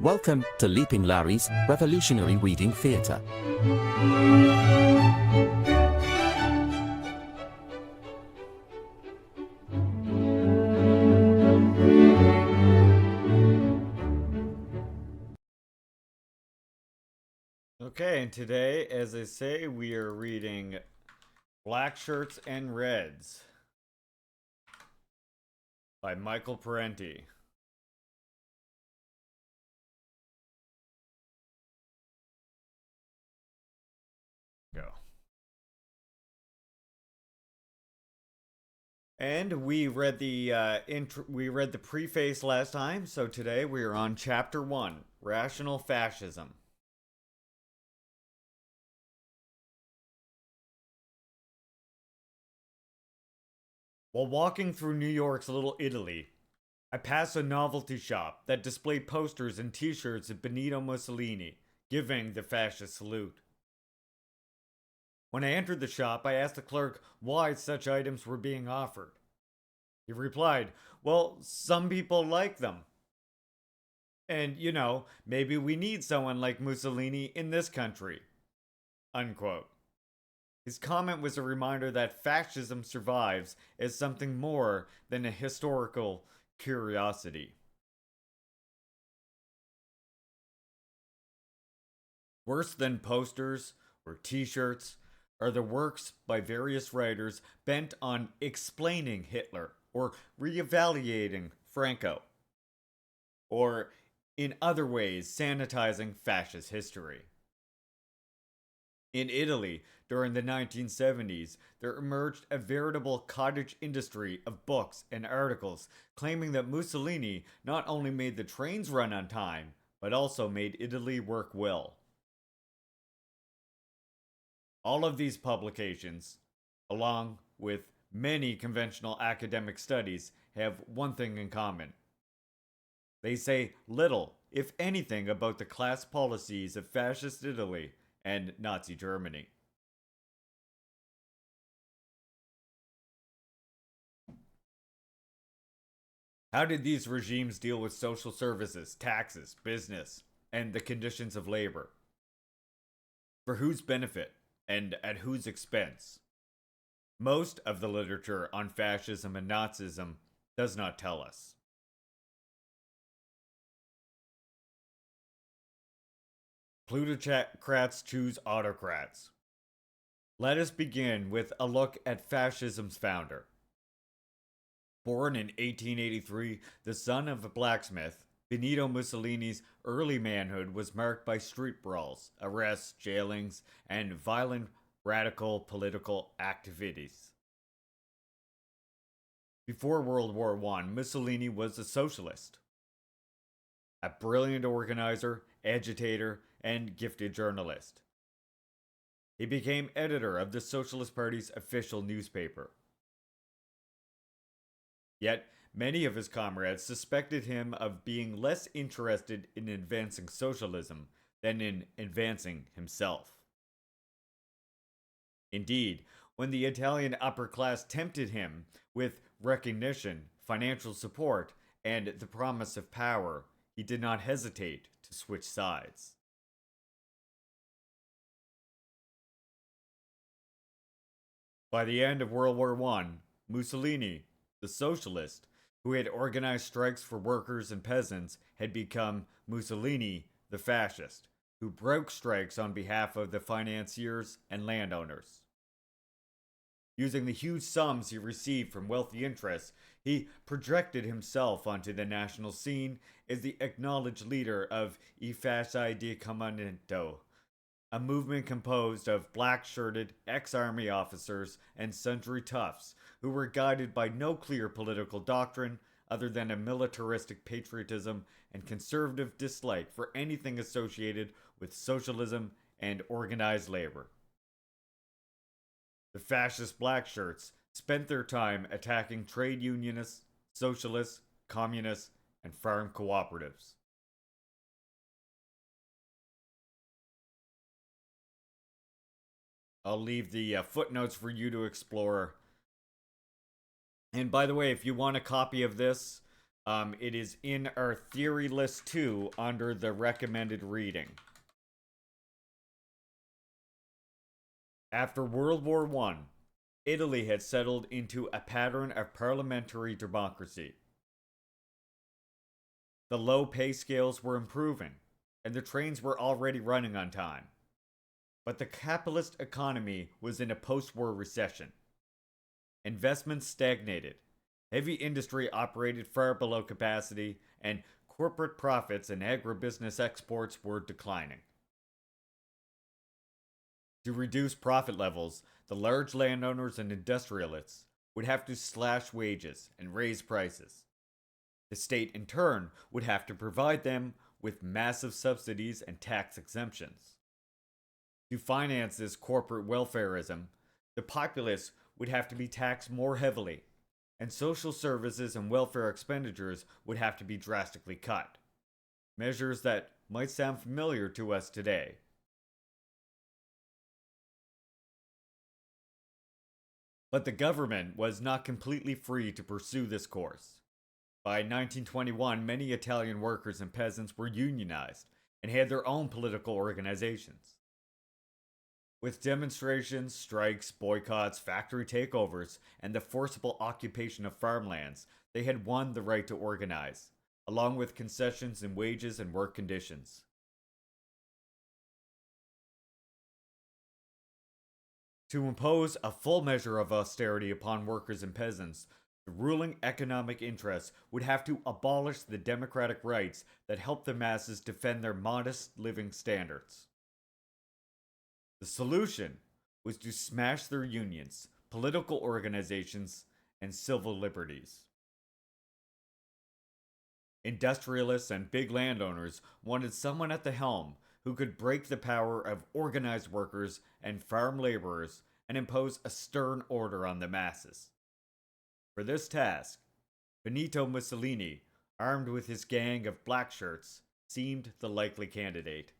Welcome to Leaping Larry's Revolutionary Reading Theatre. Okay, and today, as I say, we are reading Blackshirts and Reds by Michael Parenti. Go. And we read the preface last time, so today we are on chapter 1, Rational Fascism. While walking through New York's Little Italy, I passed a novelty shop that displayed posters and t-shirts of Benito Mussolini, giving the fascist salute. When I entered the shop, I asked the clerk why such items were being offered. He replied, "Well, some people like them. And, maybe we need someone like Mussolini in this country." Unquote. His comment was a reminder that fascism survives as something more than a historical curiosity. Worse than posters or t-shirts are the works by various writers bent on explaining Hitler or reevaluating Franco, or in other ways sanitizing fascist history. In Italy, during the 1970s, there emerged a veritable cottage industry of books and articles claiming that Mussolini not only made the trains run on time, but also made Italy work well. All of these publications, along with many conventional academic studies, have one thing in common. They say little, if anything, about the class policies of fascist Italy and Nazi Germany. How did these regimes deal with social services, taxes, business, and the conditions of labor? For whose benefit and at whose expense? Most of the literature on fascism and Nazism does not tell us. Plutocrats choose autocrats. Let us begin with a look at fascism's founder. Born in 1883, the son of a blacksmith, Benito Mussolini's early manhood was marked by street brawls, arrests, jailings, and violent radical political activities. Before World War I, Mussolini was a socialist, a brilliant organizer, agitator, and gifted journalist. He became editor of the Socialist Party's official newspaper. Yet, many of his comrades suspected him of being less interested in advancing socialism than in advancing himself. Indeed, when the Italian upper class tempted him with recognition, financial support, and the promise of power, he did not hesitate to switch sides. By the end of World War I, Mussolini, the socialist, who had organized strikes for workers and peasants, had become Mussolini, the fascist, who broke strikes on behalf of the financiers and landowners. Using the huge sums he received from wealthy interests, he projected himself onto the national scene as the acknowledged leader of I Fasci di Comandamento, a movement composed of black-shirted ex-army officers and sundry toughs who were guided by no clear political doctrine other than a militaristic patriotism and conservative dislike for anything associated with socialism and organized labor. The fascist Blackshirts spent their time attacking trade unionists, socialists, communists, and farm cooperatives. I'll leave the footnotes for you to explore. And by the way, if you want a copy of this, It is in our theory list too under the recommended reading. After World War I, Italy had settled into a pattern of parliamentary democracy. The low pay scales were improving, and the trains were already running on time. But the capitalist economy was in a post war recession. Investments stagnated, heavy industry operated far below capacity, and corporate profits and agribusiness exports were declining. To reduce profit levels, the large landowners and industrialists would have to slash wages and raise prices. The state, in turn, would have to provide them with massive subsidies and tax exemptions. To finance this corporate welfareism, the populace would have to be taxed more heavily, and social services and welfare expenditures would have to be drastically cut. Measures that might sound familiar to us today. But the government was not completely free to pursue this course. By 1921, many Italian workers and peasants were unionized and had their own political organizations. With demonstrations, strikes, boycotts, factory takeovers, and the forcible occupation of farmlands, they had won the right to organize, along with concessions in wages and work conditions. To impose a full measure of austerity upon workers and peasants, the ruling economic interests would have to abolish the democratic rights that helped the masses defend their modest living standards. The solution was to smash their unions, political organizations, and civil liberties. Industrialists and big landowners wanted someone at the helm who could break the power of organized workers and farm laborers and impose a stern order on the masses. For this task, Benito Mussolini, armed with his gang of Blackshirts, seemed the likely candidate.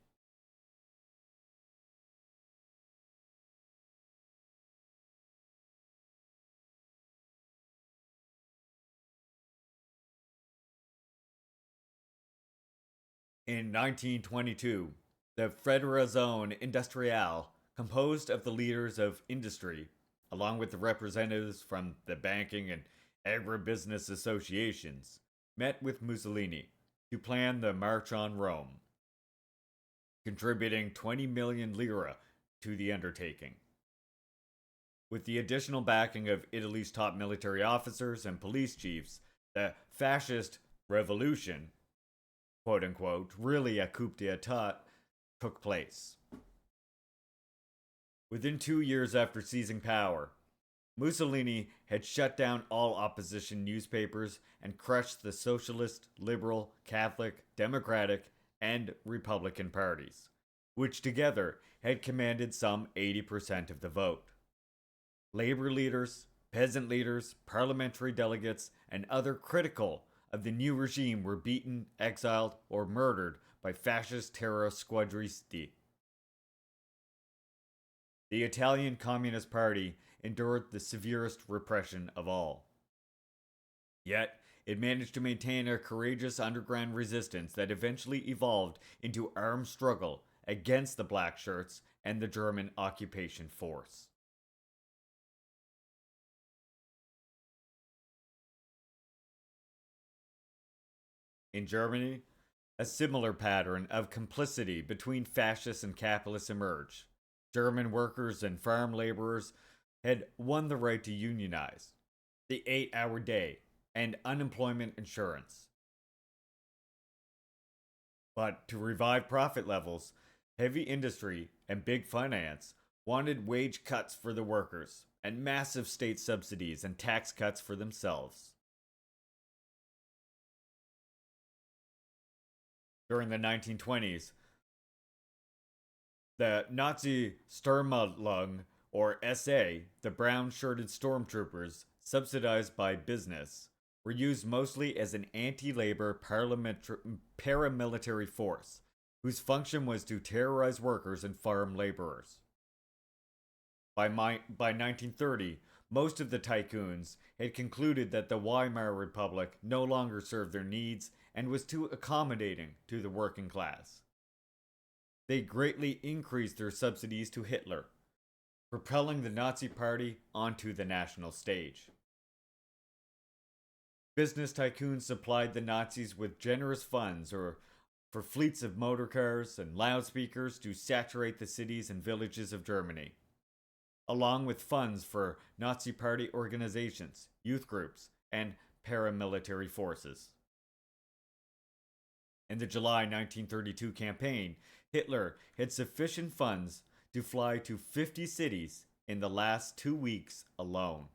In 1922, the Federazione Industriale, composed of the leaders of industry, along with the representatives from the banking and agribusiness associations, met with Mussolini to plan the March on Rome, contributing 20 million lira to the undertaking. With the additional backing of Italy's top military officers and police chiefs, the fascist revolution, quote unquote, really a coup d'etat, took place. Within 2 years after seizing power, Mussolini had shut down all opposition newspapers and crushed the Socialist, Liberal, Catholic, Democratic, and Republican parties, which together had commanded some 80% of the vote. Labor leaders, peasant leaders, parliamentary delegates, and other critical of the new regime were beaten, exiled, or murdered by fascist terror squadristi. The Italian Communist Party endured the severest repression of all. Yet, it managed to maintain a courageous underground resistance that eventually evolved into armed struggle against the Blackshirts and the German occupation force. In Germany, a similar pattern of complicity between fascists and capitalists emerged. German workers and farm laborers had won the right to unionize, the 8-hour day, and unemployment insurance. But to revive profit levels, heavy industry and big finance wanted wage cuts for the workers and massive state subsidies and tax cuts for themselves. During the 1920s, the Nazi Sturmabteilung, or SA, the brown-shirted stormtroopers, subsidized by business, were used mostly as an anti-labor paramilitary force, whose function was to terrorize workers and farm laborers. By 1930, most of the tycoons had concluded that the Weimar Republic no longer served their needs and was too accommodating to the working class. They greatly increased their subsidies to Hitler, propelling the Nazi Party onto the national stage. Business tycoons supplied the Nazis with generous funds or for fleets of motor cars and loudspeakers to saturate the cities and villages of Germany, along with funds for Nazi Party organizations, youth groups, and paramilitary forces. In the July 1932 campaign, Hitler had sufficient funds to fly to 50 cities in the last 2 weeks alone.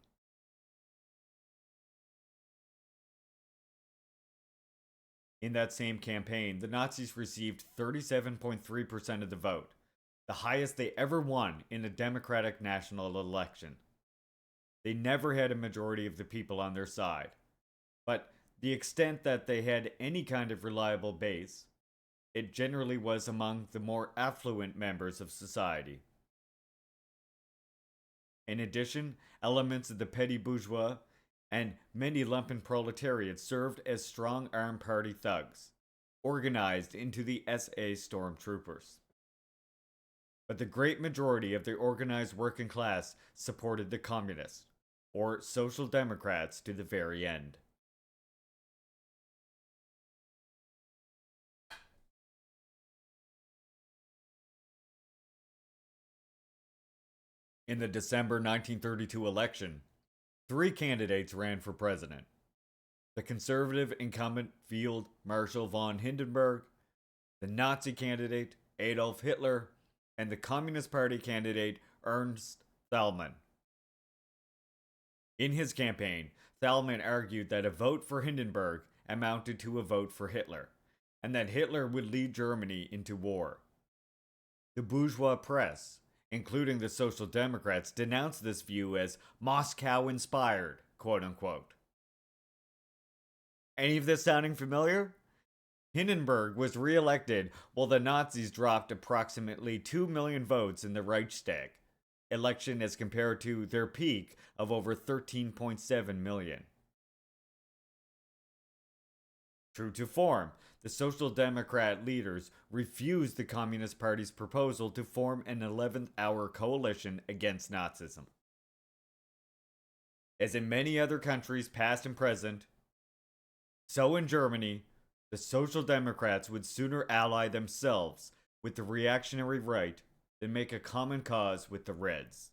In that same campaign, the Nazis received 37.3% of the vote, the highest they ever won in a democratic national election. They never had a majority of the people on their side, but the extent that they had any kind of reliable base, it generally was among the more affluent members of society. In addition, elements of the petty bourgeois and many lumpen proletariat served as strong armed party thugs, organized into the SA stormtroopers. But the great majority of the organized working class supported the communists, or social democrats, to the very end. In the December 1932 election, 3 candidates ran for president: the conservative incumbent Field Marshal von Hindenburg, the Nazi candidate Adolf Hitler, and the Communist Party candidate Ernst Thälmann. In his campaign, Thälmann argued that a vote for Hindenburg amounted to a vote for Hitler, and that Hitler would lead Germany into war. The bourgeois press, including the Social Democrats, denounced this view as Moscow-inspired, quote-unquote. Any of this sounding familiar? Hindenburg was re-elected while the Nazis dropped approximately 2 million votes in the Reichstag election as compared to their peak of over 13.7 million. True to form, the Social Democrat leaders refused the Communist Party's proposal to form an 11th hour coalition against Nazism. As in many other countries, past and present, so in Germany, the Social Democrats would sooner ally themselves with the reactionary right than make a common cause with the Reds.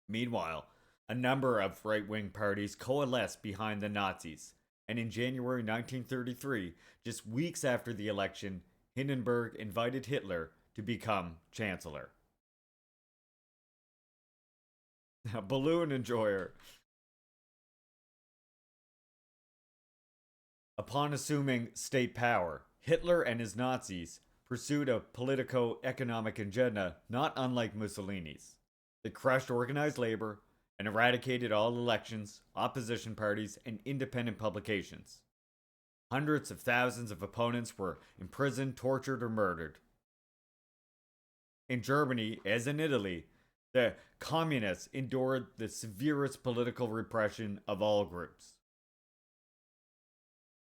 Meanwhile, a number of right-wing parties coalesced behind the Nazis, and in January 1933, just weeks after the election, Hindenburg invited Hitler to become Chancellor. Balloon enjoyer. Upon assuming state power, Hitler and his Nazis pursued a politico-economic agenda not unlike Mussolini's. They crushed organized labor and eradicated all elections, opposition parties, and independent publications. Hundreds of thousands of opponents were imprisoned, tortured, or murdered. In Germany, as in Italy, the communists endured the severest political repression of all groups.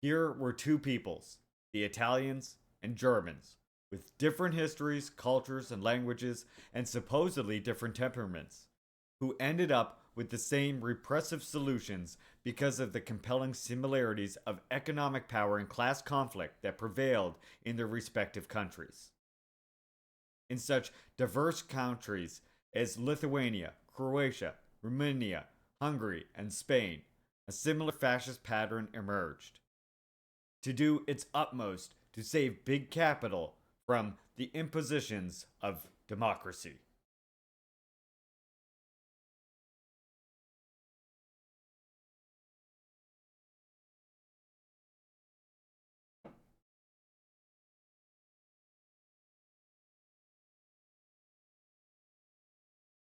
Here were 2 peoples, the Italians and Germans, with different histories, cultures, and languages, and supposedly different temperaments, who ended up with the same repressive solutions because of the compelling similarities of economic power and class conflict that prevailed in their respective countries. In such diverse countries as Lithuania, Croatia, Romania, Hungary, and Spain, a similar fascist pattern emerged. To do its utmost to save big capital from the impositions of democracy.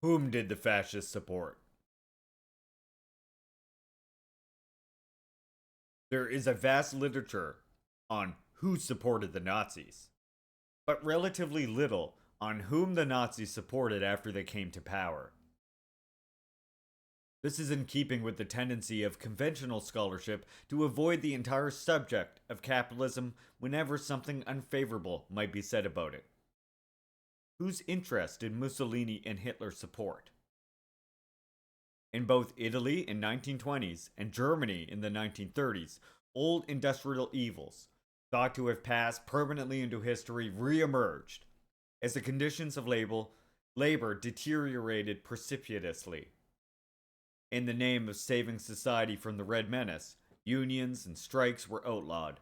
Whom did the fascists support? There is a vast literature on who supported the Nazis, but relatively little on whom the Nazis supported after they came to power. This is in keeping with the tendency of conventional scholarship to avoid the entire subject of capitalism whenever something unfavorable might be said about it. Whose interest did Mussolini and Hitler support? In both Italy in 1920s and Germany in the 1930s, old industrial evils, thought to have passed permanently into history, re-emerged as the conditions of labor deteriorated precipitously. In the name of saving society from the Red Menace, unions and strikes were outlawed.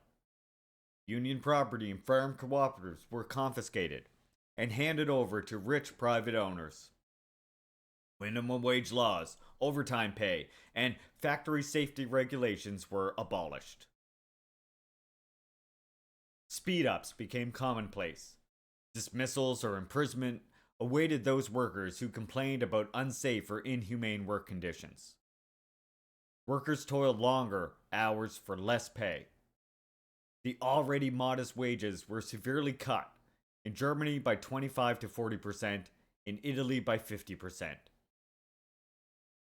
Union property and farm cooperatives were confiscated and handed over to rich private owners. Minimum wage laws, overtime pay, and factory safety regulations were abolished. Speed ups became commonplace. Dismissals or imprisonment awaited those workers who complained about unsafe or inhumane work conditions. Workers toiled longer hours for less pay. The already modest wages were severely cut, in Germany by 25 to 40%, in Italy by 50%.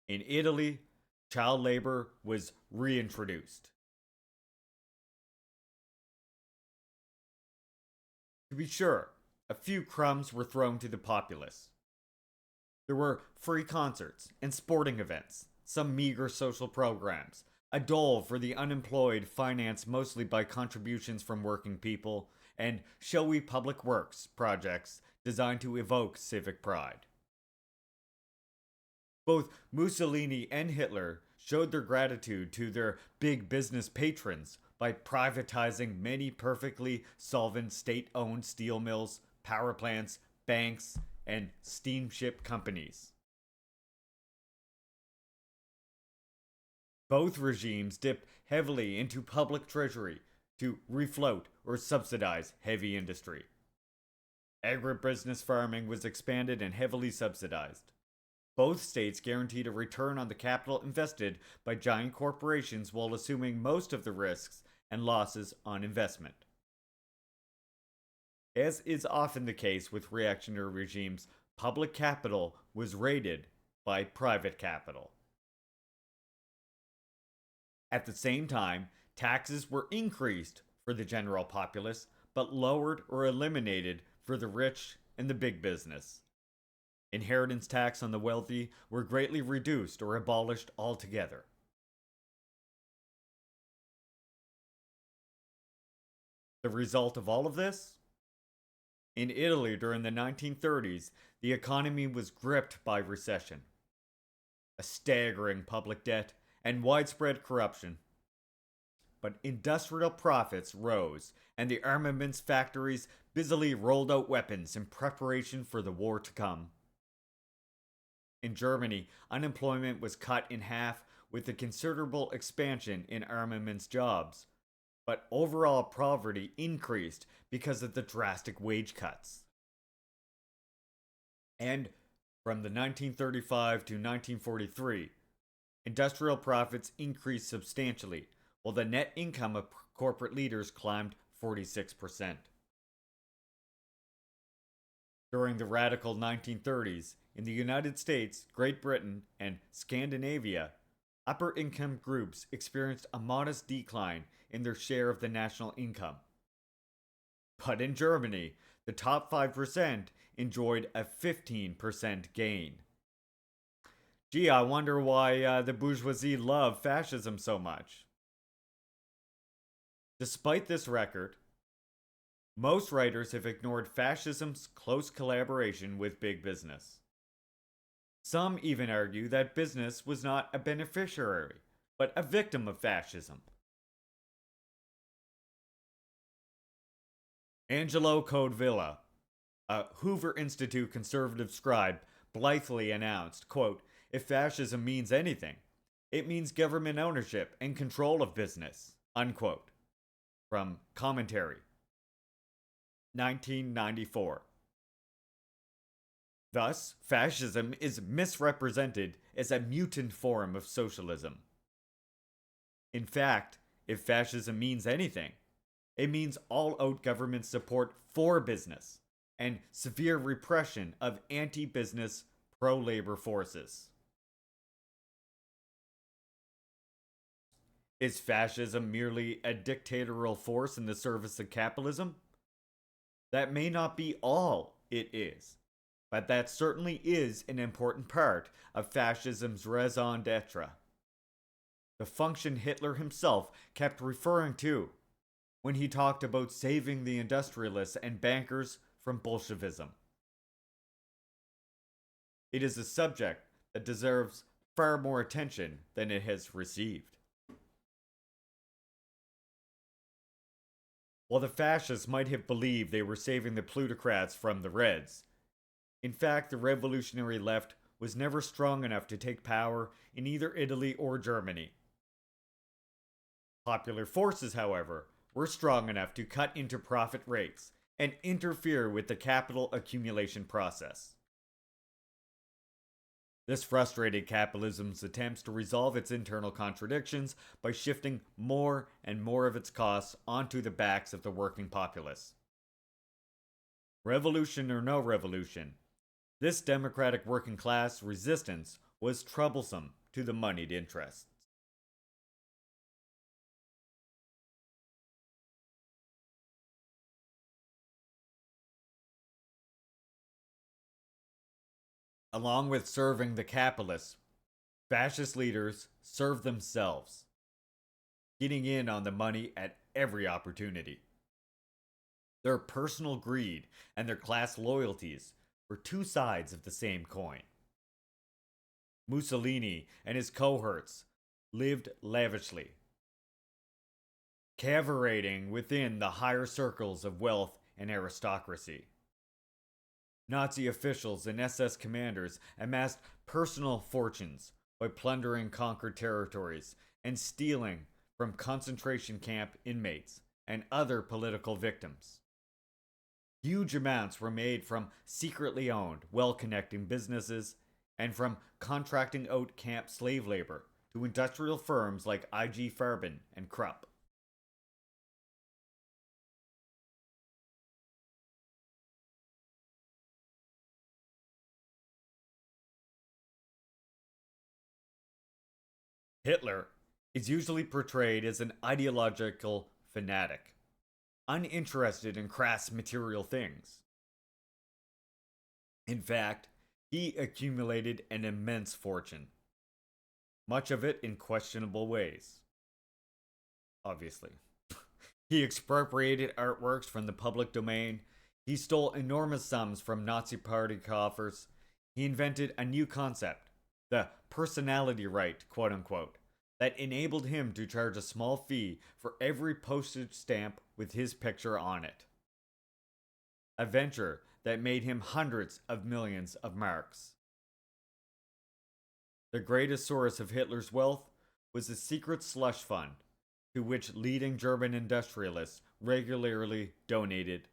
In Italy, child labor was reintroduced. To be sure, a few crumbs were thrown to the populace. There were free concerts and sporting events, some meager social programs, a dole for the unemployed financed mostly by contributions from working people, and showy public works projects designed to evoke civic pride. Both Mussolini and Hitler showed their gratitude to their big business patrons by privatizing many perfectly solvent state owned steel mills, power plants, banks, and steamship companies. Both regimes dipped heavily into public treasury to refloat or subsidize heavy industry. Agribusiness farming was expanded and heavily subsidized. Both states guaranteed a return on the capital invested by giant corporations while assuming most of the risks and losses on investment. As is often the case with reactionary regimes, public capital was raided by private capital. At the same time, taxes were increased for the general populace, but lowered or eliminated for the rich and the big business. Inheritance tax on the wealthy were greatly reduced or abolished altogether. The result of all of this? In Italy during the 1930s, the economy was gripped by recession, a staggering public debt, and widespread corruption. But industrial profits rose, and the armaments factories busily rolled out weapons in preparation for the war to come. In Germany, unemployment was cut in half with a considerable expansion in armaments jobs, but overall poverty increased because of the drastic wage cuts. And from the 1935 to 1943, industrial profits increased substantially, while the net income of corporate leaders climbed 46%. During the radical 1930s, in the United States, Great Britain, and Scandinavia, upper income groups experienced a modest decline in their share of the national income. But in Germany, the top 5% enjoyed a 15% gain. Gee, I wonder why the bourgeoisie love fascism so much. Despite this record, most writers have ignored fascism's close collaboration with big business. Some even argue that business was not a beneficiary, but a victim of fascism. Angelo Codevilla, a Hoover Institute conservative scribe, blithely announced, quote, "If fascism means anything, it means government ownership and control of business," unquote. From Commentary, 1994. Thus, fascism is misrepresented as a mutant form of socialism. In fact, if fascism means anything, it means all-out government support for business and severe repression of anti-business, pro-labor forces. Is fascism merely a dictatorial force in the service of capitalism? That may not be all it is, but that certainly is an important part of fascism's raison d'etre. The function Hitler himself kept referring to when he talked about saving the industrialists and bankers from Bolshevism. It is a subject that deserves far more attention than it has received. While the fascists might have believed they were saving the plutocrats from the Reds, in fact, the revolutionary left was never strong enough to take power in either Italy or Germany. Popular forces, however, were strong enough to cut into profit rates and interfere with the capital accumulation process. This frustrated capitalism's attempts to resolve its internal contradictions by shifting more and more of its costs onto the backs of the working populace. Revolution or no revolution, this democratic working class resistance was troublesome to the moneyed interests. Along with serving the capitalists, fascist leaders served themselves, getting in on the money at every opportunity. Their personal greed and their class loyalties were two sides of the same coin. Mussolini and his cohorts lived lavishly, cavarating within the higher circles of wealth and aristocracy. Nazi officials and SS commanders amassed personal fortunes by plundering conquered territories and stealing from concentration camp inmates and other political victims. Huge amounts were made from secretly owned, well connecting businesses and from contracting out camp slave labor to industrial firms like IG Farben and Krupp. Hitler is usually portrayed as an ideological fanatic, uninterested in crass material things. In fact, he accumulated an immense fortune, much of it in questionable ways. Obviously. He expropriated artworks from the public domain. He stole enormous sums from Nazi party coffers. He invented a new concept, the personality right, quote unquote, that enabled him to charge a small fee for every postage stamp with his picture on it. A venture that made him hundreds of millions of marks. The greatest source of Hitler's wealth was a secret slush fund to which leading German industrialists regularly donated.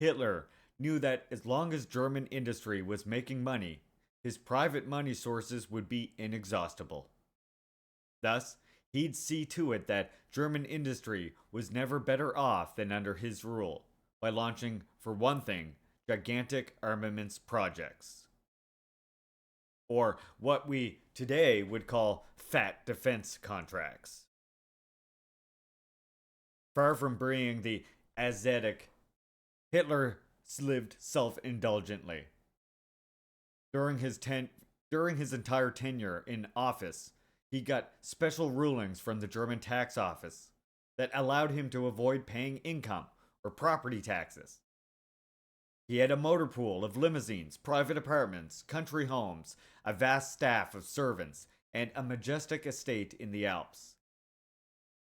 Hitler knew that as long as German industry was making money, his private money sources would be inexhaustible. Thus, he'd see to it that German industry was never better off than under his rule, by launching, for one thing, gigantic armaments projects. Or what we today would call fat defense contracts. Far from being the ascetic, Hitler lived self-indulgently. During his entire tenure in office, he got special rulings from the German tax office that allowed him to avoid paying income or property taxes. He had a motor pool of limousines, private apartments, country homes, a vast staff of servants, and a majestic estate in the Alps.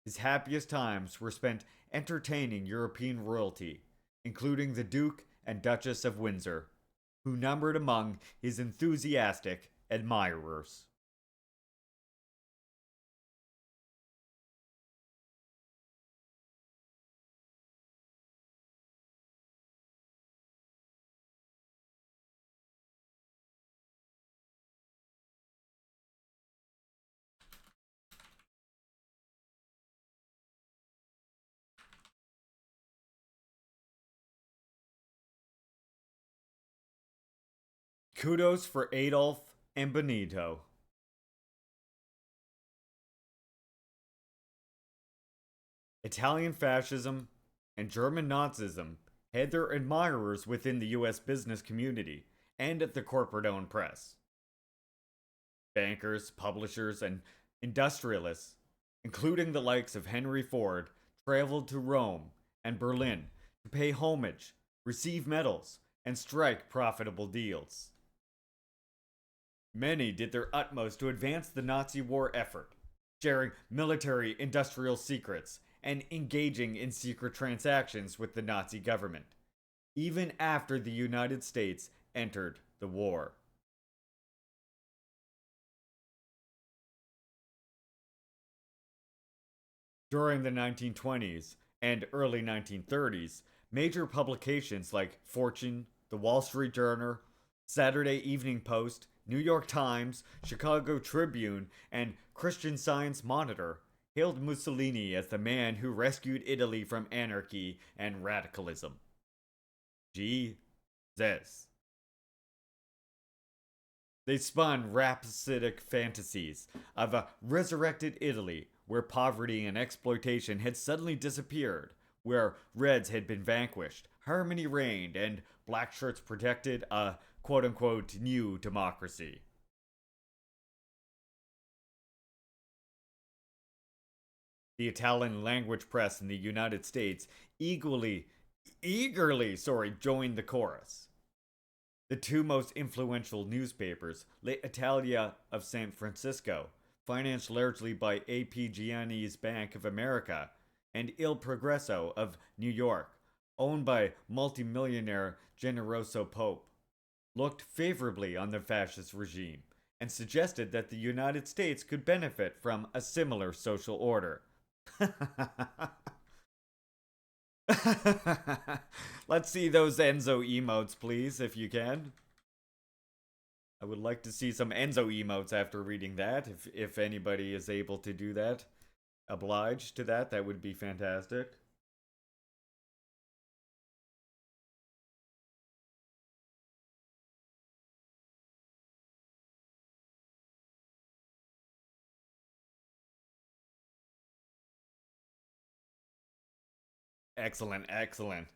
His happiest times were spent entertaining European royalty, including the Duke and Duchess of Windsor, who numbered among his enthusiastic admirers. Kudos for Adolf and Benito. Italian fascism and German Nazism had their admirers within the US business community and at the corporate owned press. Bankers, publishers, and industrialists, including the likes of Henry Ford, traveled to Rome and Berlin to pay homage, receive medals, and strike profitable deals. Many did their utmost to advance the Nazi war effort, sharing military industrial secrets and engaging in secret transactions with the Nazi government, even after the United States entered the war. During the 1920s and early 1930s, major publications like Fortune, The Wall Street Journal, Saturday Evening Post, New York Times, Chicago Tribune, and Christian Science Monitor hailed Mussolini as the man who rescued Italy from anarchy and radicalism. Jesus. They spun rhapsodic fantasies of a resurrected Italy where poverty and exploitation had suddenly disappeared, where Reds had been vanquished, harmony reigned, and Blackshirts protected a quote unquote new democracy. The Italian language press in the United States eagerly joined the chorus. The two most influential newspapers, L'Italia of San Francisco, financed largely by A.P. Gianni's Bank of America, and Il Progresso of New York, owned by multimillionaire Generoso Pope, looked favorably on the fascist regime and suggested that the United States could benefit from a similar social order. Let's see those Enzo emotes, please, if you can. I would like to see some Enzo emotes after reading that, if anybody is able to do that. Obliged to that, that would be fantastic. Excellent, excellent.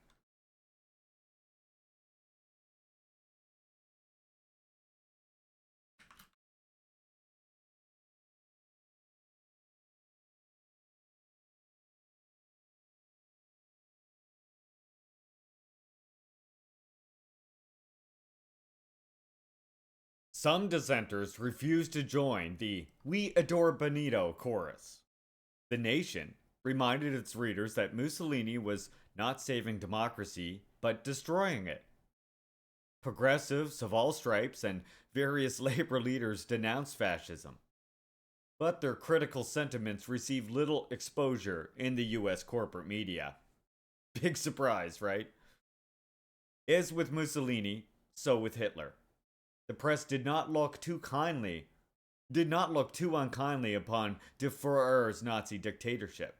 Some dissenters refused to join the We Adore Benito chorus. The Nation reminded its readers that Mussolini was not saving democracy, but destroying it. Progressives of all stripes and various labor leaders denounced fascism. But their critical sentiments received little exposure in the US corporate media. Big surprise, right? As with Mussolini, so with Hitler. The press did not look too unkindly upon de Führer's Nazi dictatorship.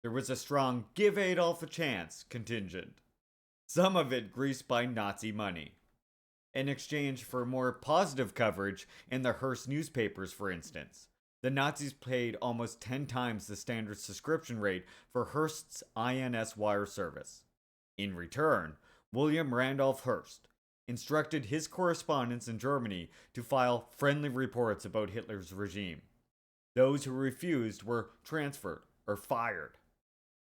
There was a strong give Adolf a chance contingent, some of it greased by Nazi money. In exchange for more positive coverage in the Hearst newspapers, for instance, the Nazis paid almost 10 times the standard subscription rate for Hearst's INS wire service. In return, William Randolph Hearst instructed his correspondents in Germany to file friendly reports about Hitler's regime. Those who refused were transferred or fired.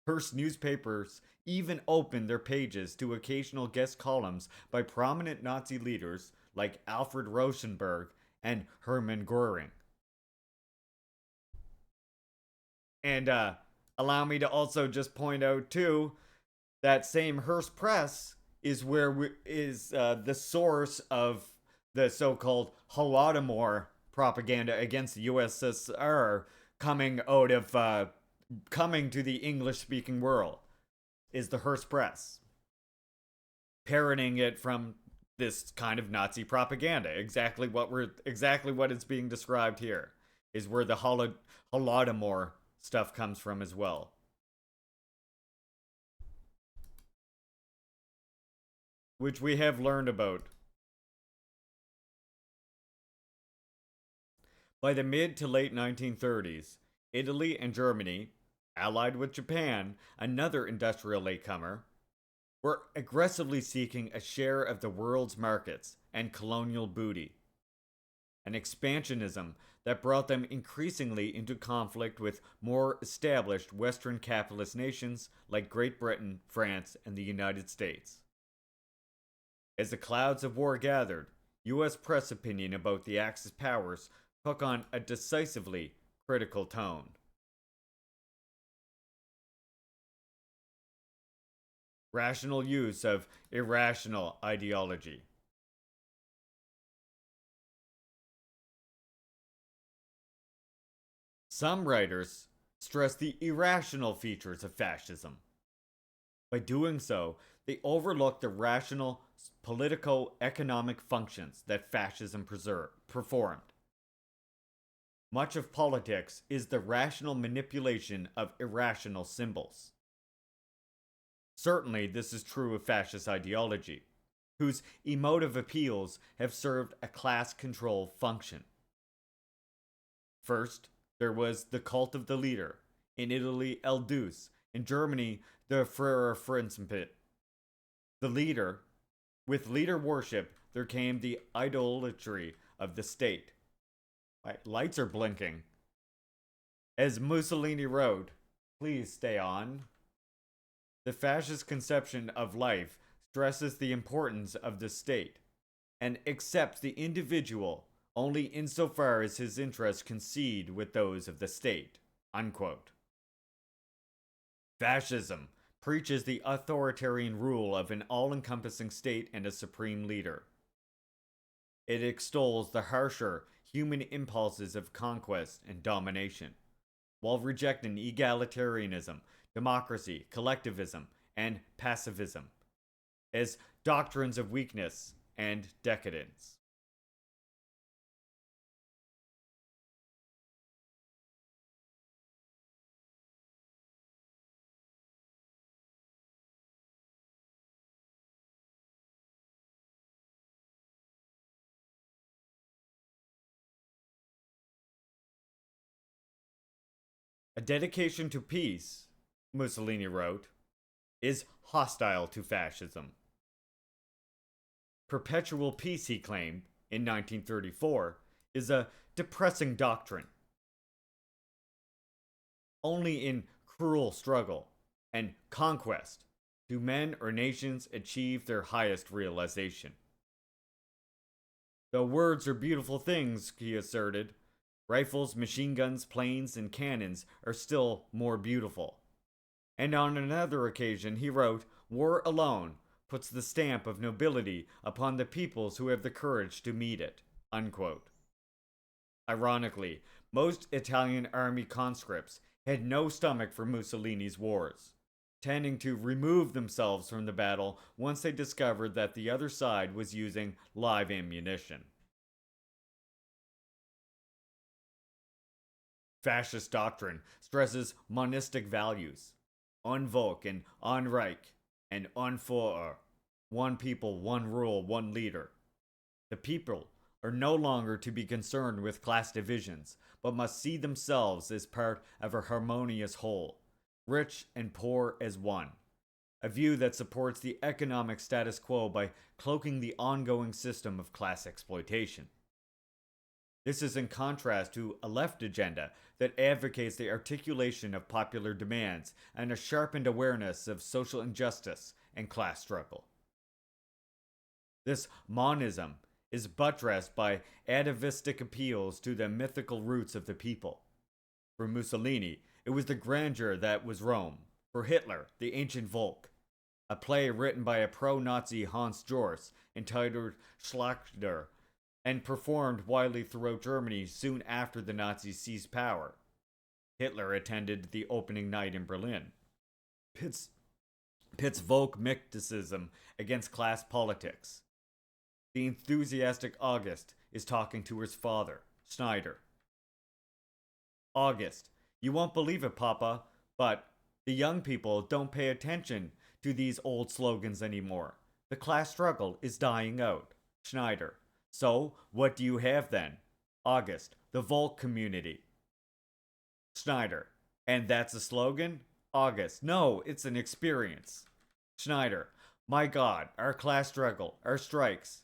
Hearst newspapers even opened their pages to occasional guest columns by prominent Nazi leaders like Alfred Rosenberg and Hermann Göring. And allow me to also just point out, too, that same Hearst Press is the source of the so-called Holodomor propaganda against the USSR coming to the English-speaking world, is the Hearst Press, parroting it from this kind of Nazi propaganda. Exactly what is being described here is where the Holodomor stuff comes from as well. Which we have learned about. By the mid to late 1930s, Italy and Germany, allied with Japan, another industrial latecomer, were aggressively seeking a share of the world's markets and colonial booty, an expansionism that brought them increasingly into conflict with more established Western capitalist nations like Great Britain, France, and the United States. As the clouds of war gathered, U.S. press opinion about the Axis powers took on a decisively critical tone. Rational use of irrational ideology. Some writers stress the irrational features of fascism. By doing so, they overlook the rational politico-economic functions that fascism performed. Much of politics is the rational manipulation of irrational symbols. Certainly, this is true of fascist ideology, whose emotive appeals have served a class control function. First, there was the cult of the leader, in Italy, El Duce, in Germany, the Führerprinzip. The leader, with leader worship, there came the idolatry of the state. My lights are blinking. As Mussolini wrote, please stay on. The fascist conception of life stresses the importance of the state and accepts the individual only insofar as his interests concede with those of the state. Unquote. Fascism preaches the authoritarian rule of an all-encompassing state and a supreme leader. It extols the harsher human impulses of conquest and domination, while rejecting egalitarianism, democracy, collectivism, and pacifism as doctrines of weakness and decadence. A dedication to peace, Mussolini wrote, is hostile to fascism. Perpetual peace, he claimed, in 1934, is a depressing doctrine. Only in cruel struggle and conquest do men or nations achieve their highest realization. Though words are beautiful things, he asserted, rifles, machine guns, planes, and cannons are still more beautiful. And on another occasion, he wrote, war alone puts the stamp of nobility upon the peoples who have the courage to meet it. Unquote. Ironically, most Italian army conscripts had no stomach for Mussolini's wars, tending to remove themselves from the battle once they discovered that the other side was using live ammunition. Fascist doctrine stresses monistic values, Unvolk and Unreich, and Unfuhrer, one people, one rule, one leader. The people are no longer to be concerned with class divisions, but must see themselves as part of a harmonious whole, rich and poor as one. A view that supports the economic status quo by cloaking the ongoing system of class exploitation. This is in contrast to a left agenda that advocates the articulation of popular demands and a sharpened awareness of social injustice and class struggle. This monism is buttressed by atavistic appeals to the mythical roots of the people. For Mussolini, it was the grandeur that was Rome. For Hitler, the ancient Volk, a play written by a pro-Nazi Hans Jorss entitled Schlachter and performed widely throughout Germany soon after the Nazis seized power. Hitler attended the opening night in Berlin. Pits Volk mysticism against class politics. The enthusiastic August is talking to his father, Schneider. August, you won't believe it, Papa, but the young people don't pay attention to these old slogans anymore. The class struggle is dying out. Schneider, so what do you have then? August, the Volk community. Schneider, And that's a slogan? August. No, it's an experience. Schneider. My God, our class struggle, our strikes.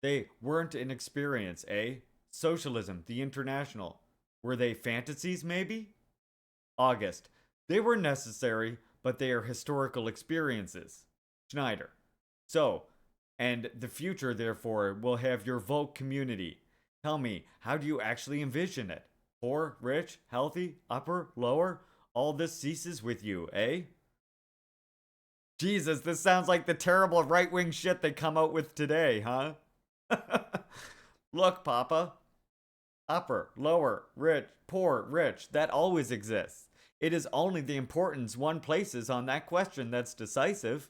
They weren't an experience, eh? Socialism, the international. Were they fantasies, maybe? August. They were necessary, but they are historical experiences. Schneider. So, and the future, therefore, will have your Volk community. Tell me, how do you actually envision it? Poor, rich, healthy, upper, lower? All this ceases with you, eh? Jesus, this sounds like the terrible right wing shit they come out with today, huh? Look, Papa. Upper, lower, rich, poor, rich, that always exists. It is only the importance one places on that question that's decisive.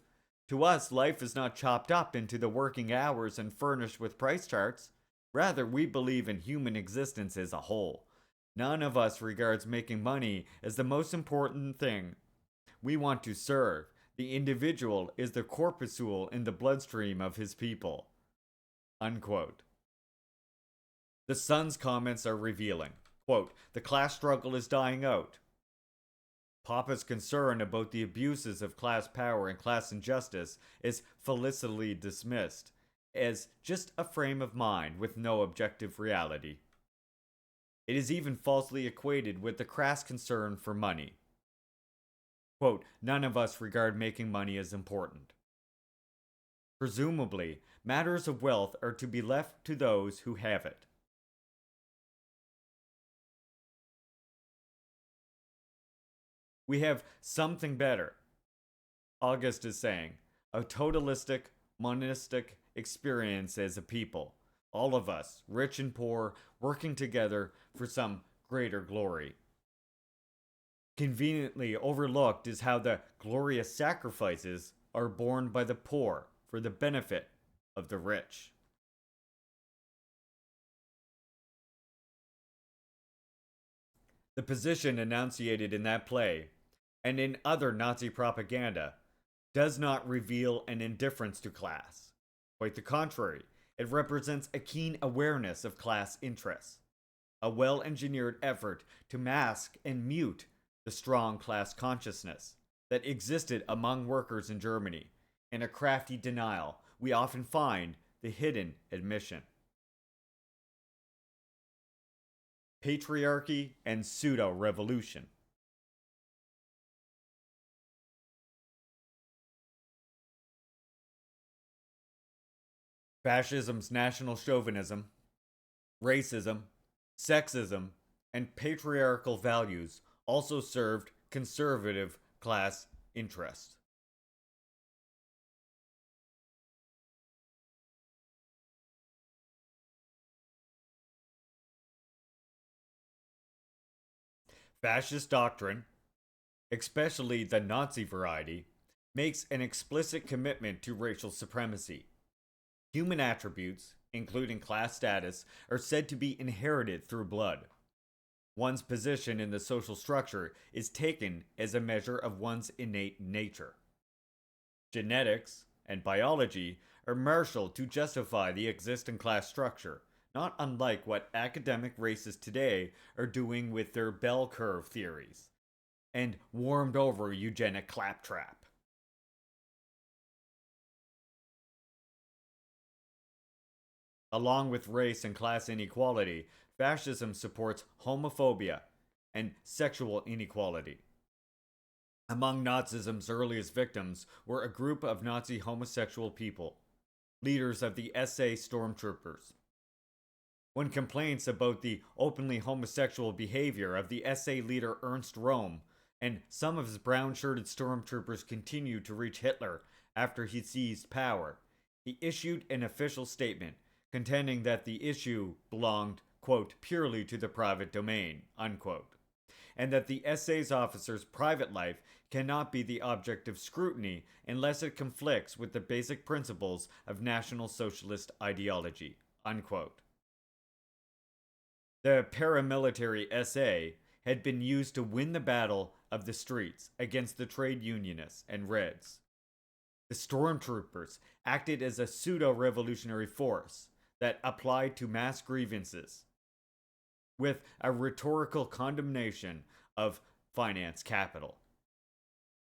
To us, life is not chopped up into the working hours and furnished with price charts. Rather, we believe in human existence as a whole. None of us regards making money as the most important thing. We want to serve. The individual is the corpuscle in the bloodstream of his people. Unquote. The Sun's comments are revealing. Quote, the class struggle is dying out. Papa's concern about the abuses of class power and class injustice is felicitously dismissed as just a frame of mind with no objective reality. It is even falsely equated with the crass concern for money. Quote, none of us regard making money as important. Presumably, matters of wealth are to be left to those who have it. We have something better, August is saying, a totalistic, monistic experience as a people. All of us, rich and poor, working together for some greater glory. Conveniently overlooked is how the glorious sacrifices are borne by the poor for the benefit of the rich. The position enunciated in that play, and in other Nazi propaganda, does not reveal an indifference to class. Quite the contrary, it represents a keen awareness of class interests, a well-engineered effort to mask and mute the strong class consciousness that existed among workers in Germany. In a crafty denial, we often find the hidden admission. Patriarchy and pseudo-revolution. Fascism's national chauvinism, racism, sexism, and patriarchal values also served conservative class interests. Fascist doctrine, especially the Nazi variety, makes an explicit commitment to racial supremacy. Human attributes, including class status, are said to be inherited through blood. One's position in the social structure is taken as a measure of one's innate nature. Genetics and biology are marshaled to justify the existing class structure, not unlike what academic racists today are doing with their bell curve theories and warmed over eugenic claptrap. Along with race and class inequality, fascism supports homophobia and sexual inequality. Among Nazism's earliest victims were a group of Nazi homosexual people, leaders of the SA stormtroopers. When complaints about the openly homosexual behavior of the SA leader Ernst Röhm and some of his brown-shirted stormtroopers continued to reach Hitler after he seized power, he issued an official statement contending that the issue belonged, quote, purely to the private domain, unquote, and that the SA's officers' private life cannot be the object of scrutiny unless it conflicts with the basic principles of National Socialist ideology, unquote. The paramilitary SA had been used to win the battle of the streets against the trade unionists and Reds. The stormtroopers acted as a pseudo-revolutionary force that applied to mass grievances, with a rhetorical condemnation of finance capital.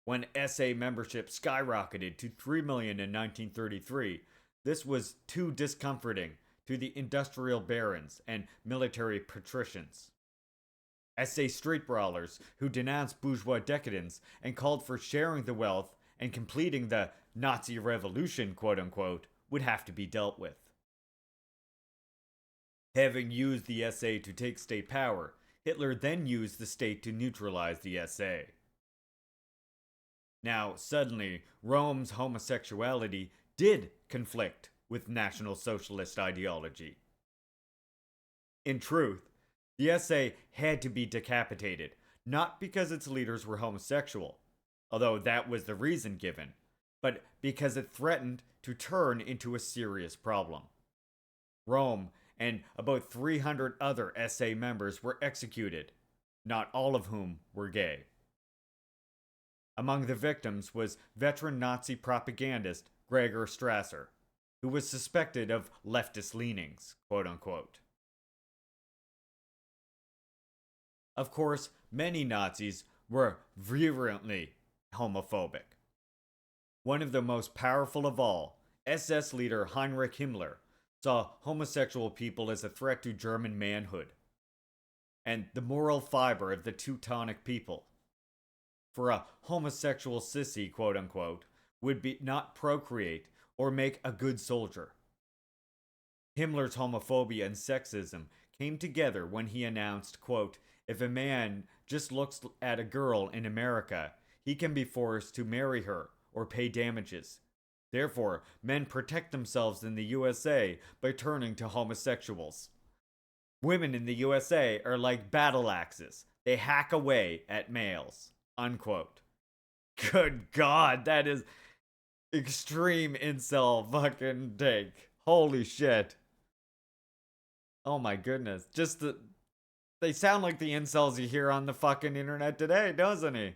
When SA membership skyrocketed to 3 million in 1933, this was too discomforting to the industrial barons and military patricians. SA street brawlers who denounced bourgeois decadence and called for sharing the wealth and completing the Nazi revolution, quote unquote, would have to be dealt with. Having used the SA to take state power, Hitler then used the state to neutralize the SA. Now, suddenly, Rome's homosexuality did conflict with National Socialist ideology. In truth, the SA had to be decapitated, not because its leaders were homosexual, although that was the reason given, but because it threatened to turn into a serious problem. Rome and about 300 other SA members were executed, not all of whom were gay. Among the victims was veteran Nazi propagandist Gregor Strasser, who was suspected of leftist leanings, quote unquote. Of course, many Nazis were virulently homophobic. One of the most powerful of all, SS leader Heinrich Himmler, saw homosexual people as a threat to German manhood and the moral fiber of the Teutonic people. For a homosexual sissy, quote unquote, would be not procreate or make a good soldier. Himmler's homophobia and sexism came together when he announced, quote, if a man just looks at a girl in America, he can be forced to marry her or pay damages. Therefore, men protect themselves in the USA by turning to homosexuals. Women in the USA are like battle axes. They hack away at males. Unquote. Good God, that is extreme incel fucking take. Holy shit. Oh my goodness. They sound like the incels you hear on the fucking internet today, doesn't he?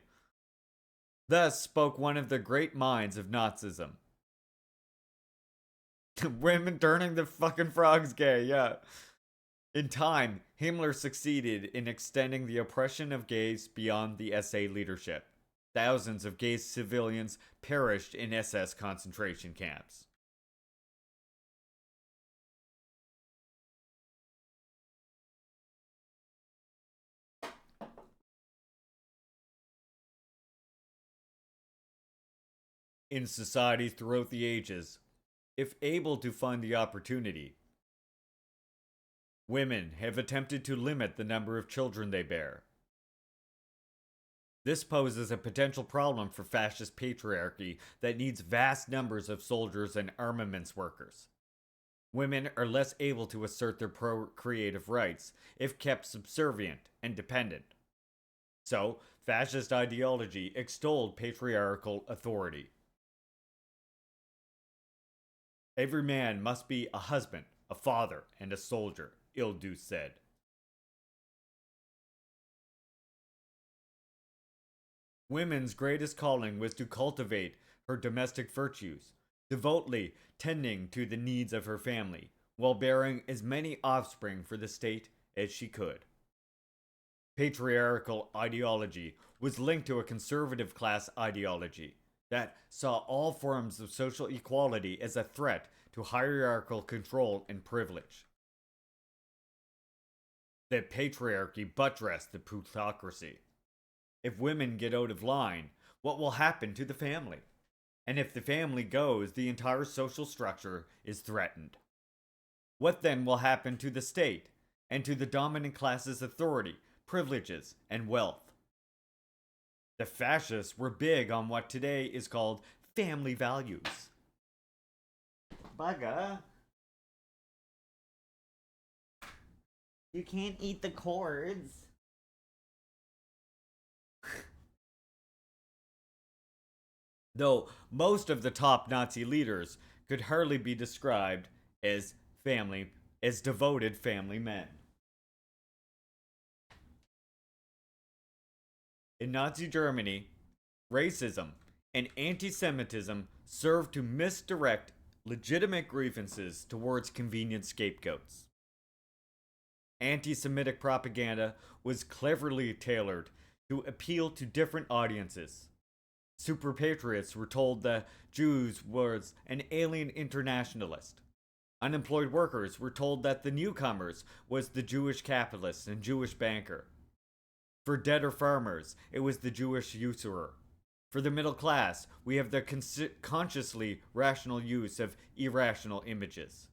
Thus spoke one of the great minds of Nazism. Women turning the fucking frogs gay, yeah. In time, Himmler succeeded in extending the oppression of gays beyond the SA leadership. Thousands of gay civilians perished in SS concentration camps. In societies throughout the ages, if able to find the opportunity, women have attempted to limit the number of children they bear. This poses a potential problem for fascist patriarchy that needs vast numbers of soldiers and armaments workers. Women are less able to assert their procreative rights if kept subservient and dependent. So, fascist ideology extolled patriarchal authority. Every man must be a husband, a father, and a soldier, Ildu said. Women's greatest calling was to cultivate her domestic virtues, devoutly tending to the needs of her family, while bearing as many offspring for the state as she could. Patriarchal ideology was linked to a conservative class ideology that saw all forms of social equality as a threat to hierarchical control and privilege. The patriarchy buttressed the plutocracy. If women get out of line, what will happen to the family? And if the family goes, the entire social structure is threatened. What then will happen to the state and to the dominant class's authority, privileges, and wealth? The fascists were big on what today is called family values. Bugger. You can't eat the cords. Though most of the top Nazi leaders could hardly be described as devoted family men. In Nazi Germany, racism and anti-Semitism served to misdirect legitimate grievances towards convenient scapegoats. Anti-Semitic propaganda was cleverly tailored to appeal to different audiences. Super patriots were told the Jews was an alien internationalist. Unemployed workers were told that the newcomers was the Jewish capitalist and Jewish banker. For debtor farmers, it was the Jewish usurer. For the middle class, we have the consciously rational use of irrational images.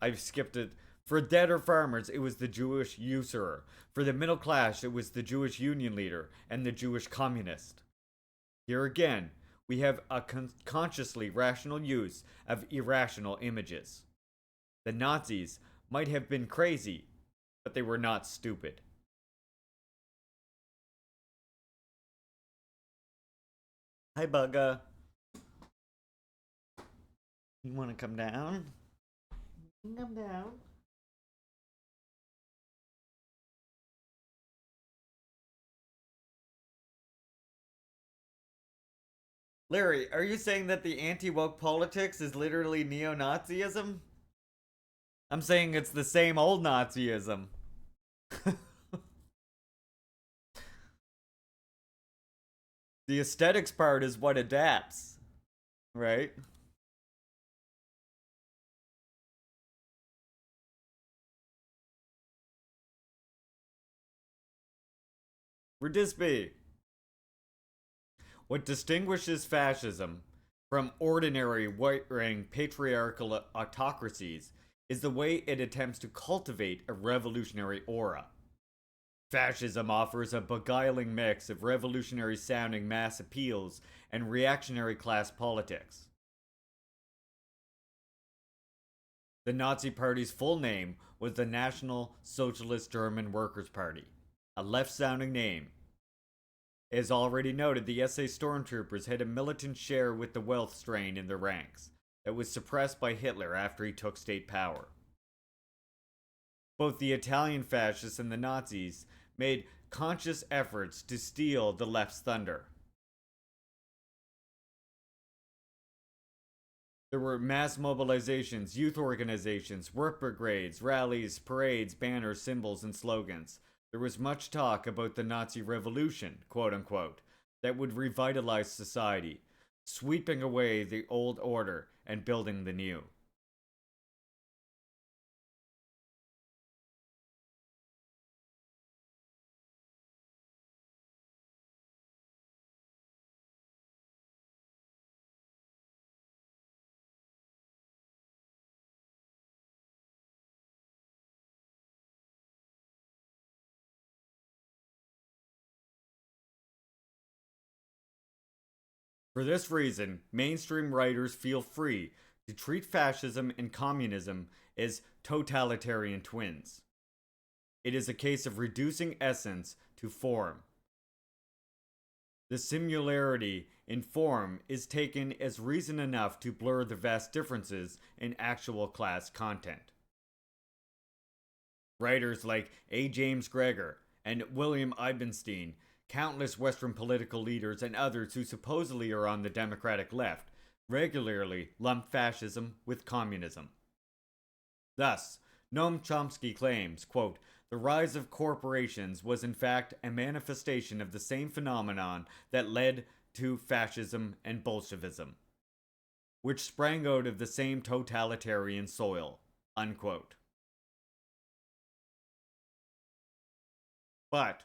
I've skipped it. For debtor farmers, it was the Jewish usurer. For the middle class, it was the Jewish union leader and the Jewish communist. Here again, we have a consciously rational use of irrational images. The Nazis might have been crazy, but they were not stupid. Hi, Bugga. You want to come down? Come down. Larry, are you saying that the anti-woke politics is literally neo-Nazism? I'm saying it's the same old Nazism. The aesthetics part is what adapts, right? Redisby. What distinguishes fascism from ordinary right-wing patriarchal autocracies is the way it attempts to cultivate a revolutionary aura. Fascism offers a beguiling mix of revolutionary sounding mass appeals and reactionary class politics. The Nazi Party's full name was the National Socialist German Workers' Party, a left sounding name. As already noted, the SS stormtroopers had a militant share with the wealth strain in their ranks that was suppressed by Hitler after he took state power. Both the Italian fascists and the Nazis made conscious efforts to steal the left's thunder. There were mass mobilizations, youth organizations, work brigades, rallies, parades, banners, symbols, and slogans. There was much talk about the Nazi revolution, quote unquote, that would revitalize society, sweeping away the old order and building the new. For this reason, mainstream writers feel free to treat fascism and communism as totalitarian twins. It is a case of reducing essence to form. The similarity in form is taken as reason enough to blur the vast differences in actual class content. Writers like A. James Gregor and William Eibenstein, countless Western political leaders, and others who supposedly are on the Democratic left, regularly lump fascism with communism. Thus, Noam Chomsky claims, quote, the rise of corporations was in fact a manifestation of the same phenomenon that led to fascism and Bolshevism, which sprang out of the same totalitarian soil, unquote. But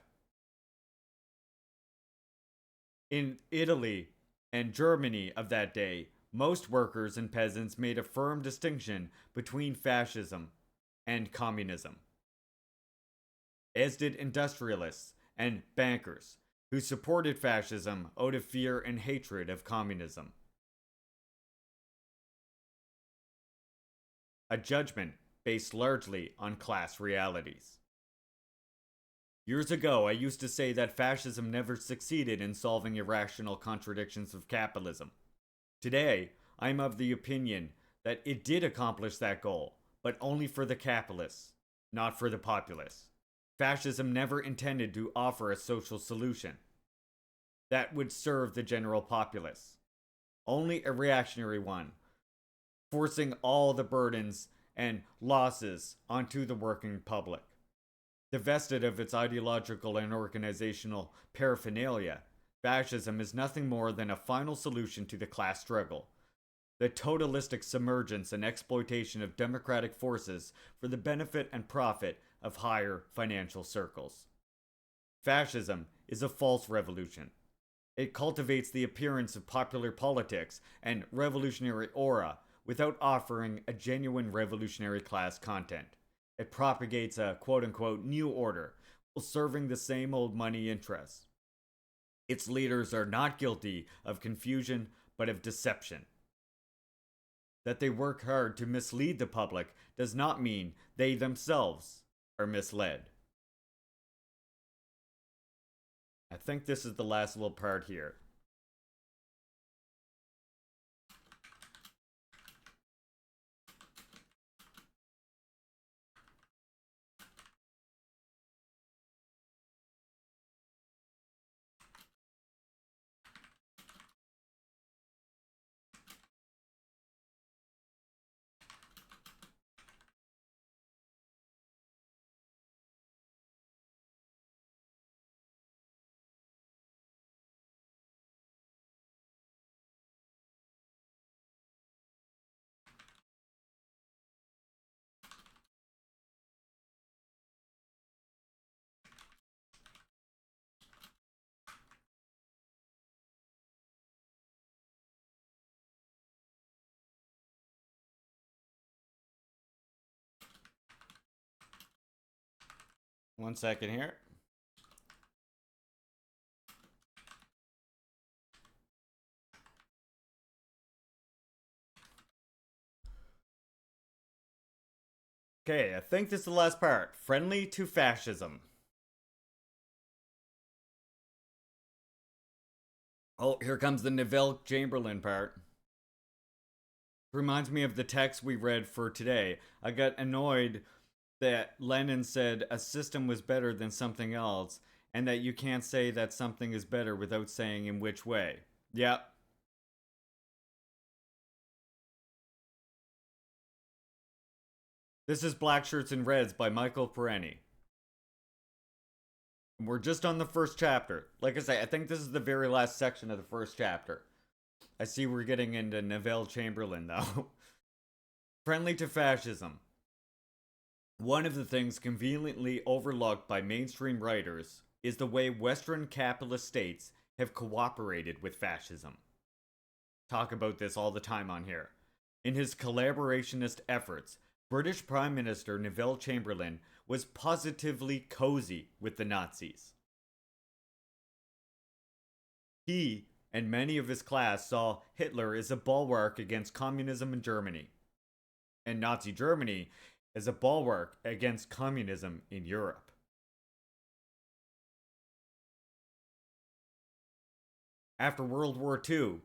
in Italy and Germany of that day, most workers and peasants made a firm distinction between fascism and communism, as did industrialists and bankers who supported fascism out of fear and hatred of communism. A judgment based largely on class realities. Years ago, I used to say that fascism never succeeded in solving irrational contradictions of capitalism. Today, I am of the opinion that it did accomplish that goal, but only for the capitalists, not for the populace. Fascism never intended to offer a social solution that would serve the general populace, only a reactionary one, forcing all the burdens and losses onto the working public. Divested of its ideological and organizational paraphernalia, fascism is nothing more than a final solution to the class struggle. The totalistic submergence and exploitation of democratic forces for the benefit and profit of higher financial circles. Fascism is a false revolution. It cultivates the appearance of popular politics and revolutionary aura without offering a genuine revolutionary class content. It propagates a quote unquote new order while serving the same old money interests. Its leaders are not guilty of confusion but of deception. That they work hard to mislead the public does not mean they themselves are misled. I think this is the last little part here. One second here. Okay, I think this is the last part. Friendly to fascism. Oh, here comes the Neville Chamberlain part. Reminds me of the text we read for today. I got annoyed that Lenin said a system was better than something else, and that you can't say that something is better without saying in which way. Yep. This is Blackshirts and Reds by Michael Parenti. We're just on the first chapter. Like I say, I think this is the very last section of the first chapter. I see we're getting into Neville Chamberlain, though. Friendly to fascism. One of the things conveniently overlooked by mainstream writers is the way Western capitalist states have cooperated with fascism. Talk about this all the time on here. In his collaborationist efforts, British Prime Minister Neville Chamberlain was positively cozy with the Nazis. He and many of his class saw Hitler as a bulwark against communism in Germany, and Nazi Germany as a bulwark against communism in Europe. After World War II,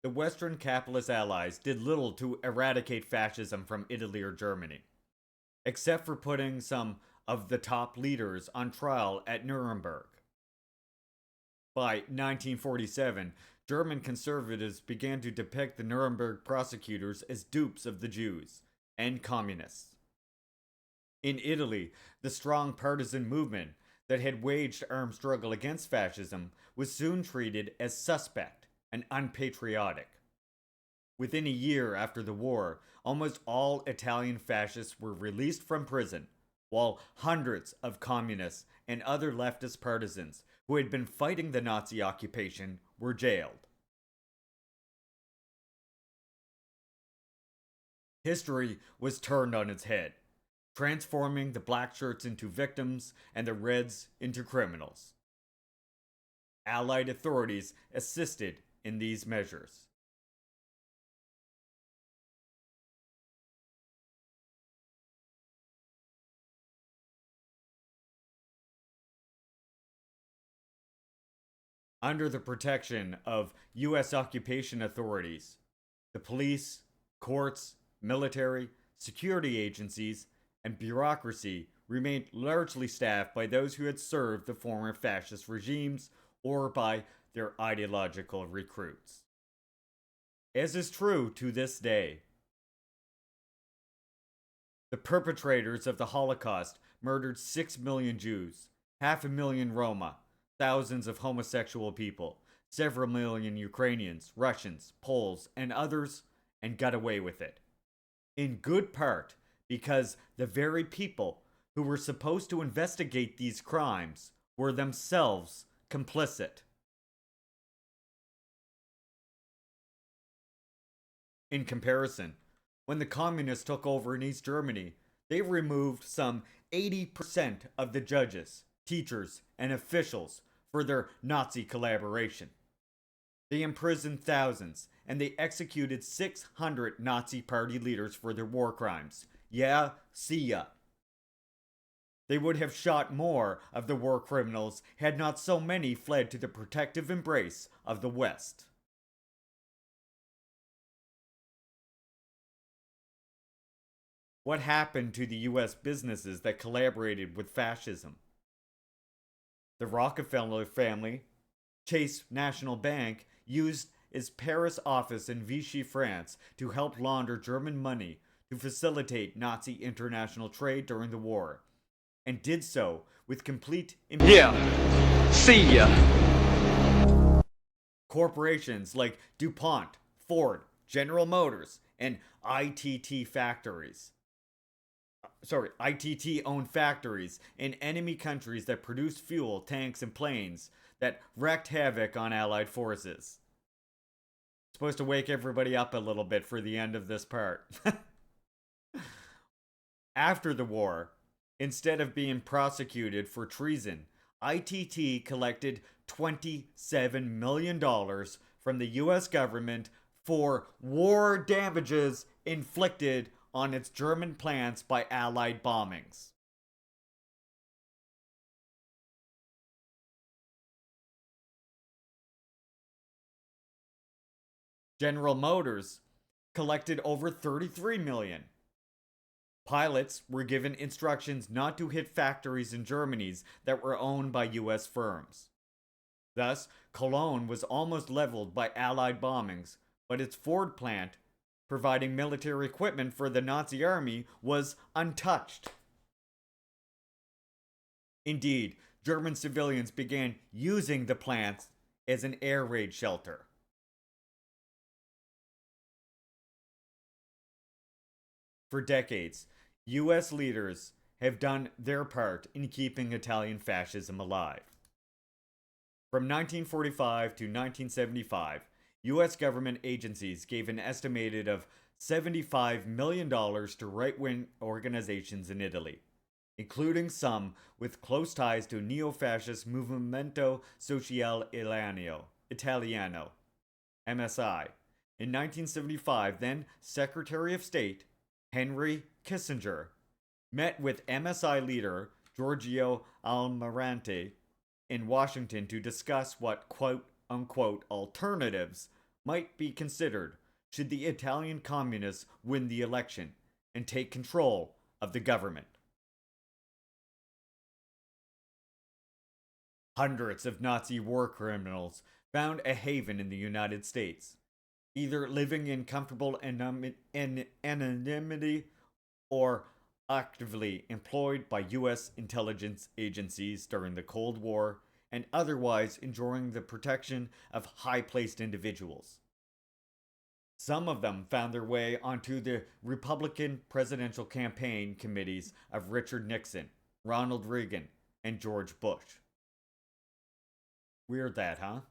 the Western capitalist allies did little to eradicate fascism from Italy or Germany, except for putting some of the top leaders on trial at Nuremberg. By 1947, German conservatives began to depict the Nuremberg prosecutors as dupes of the Jews and communists. In Italy, the strong partisan movement that had waged armed struggle against fascism was soon treated as suspect and unpatriotic. Within a year after the war, almost all Italian fascists were released from prison, while hundreds of communists and other leftist partisans who had been fighting the Nazi occupation were jailed. History was turned on its head, transforming the Blackshirts into victims and the Reds into criminals. Allied authorities assisted in these measures. Under the protection of U.S. occupation authorities, the police, courts, military, security agencies, and bureaucracy remained largely staffed by those who had served the former fascist regimes or by their ideological recruits. As is true to this day. The perpetrators of the Holocaust murdered 6 million Jews, 500,000 Roma, thousands of homosexual people, several million Ukrainians, Russians, Poles, and others, and got away with it. In good part because the very people who were supposed to investigate these crimes were themselves complicit. In comparison, when the communists took over in East Germany, they removed some 80% of the judges, teachers, and officials for their Nazi collaboration. They imprisoned thousands, and they executed 600 Nazi party leaders for their war crimes. Yeah, see ya. They would have shot more of the war criminals had not so many fled to the protective embrace of the West. What happened to the US businesses that collaborated with fascism? The Rockefeller family, Chase National Bank, used its Paris office in Vichy, France to help launder German money to facilitate Nazi international trade during the war, and did so with complete impunity. Yeah, see ya. Corporations like DuPont, Ford, General Motors, and ITT owned factories in enemy countries that produced fuel, tanks, and planes that wreaked havoc on Allied forces. Supposed to wake everybody up a little bit for the end of this part. After the war, instead of being prosecuted for treason, ITT collected $27 million from the US government for war damages inflicted on its German plants by Allied bombings. General Motors collected over $33 million. Pilots were given instructions not to hit factories in Germany that were owned by US firms. Thus, Cologne was almost leveled by Allied bombings, but its Ford plant, providing military equipment for the Nazi army, was untouched. Indeed, German civilians began using the plants as an air raid shelter. For decades, US leaders have done their part in keeping Italian fascism alive. From 1945 to 1975, US government agencies gave an estimated of $75 million to right-wing organizations in Italy, including some with close ties to neo-fascist Movimento Sociale Italiano, MSI. In 1975, then Secretary of State Henry Kissinger met with MSI leader Giorgio Almirante in Washington to discuss what quote-unquote alternatives might be considered should the Italian communists win the election and take control of the government. Hundreds of Nazi war criminals found a haven in the United States, either living in comfortable anonymity or actively employed by U.S. intelligence agencies during the Cold War and otherwise enjoying the protection of high-placed individuals. Some of them found their way onto the Republican presidential campaign committees of Richard Nixon, Ronald Reagan, and George Bush. Weird that, huh?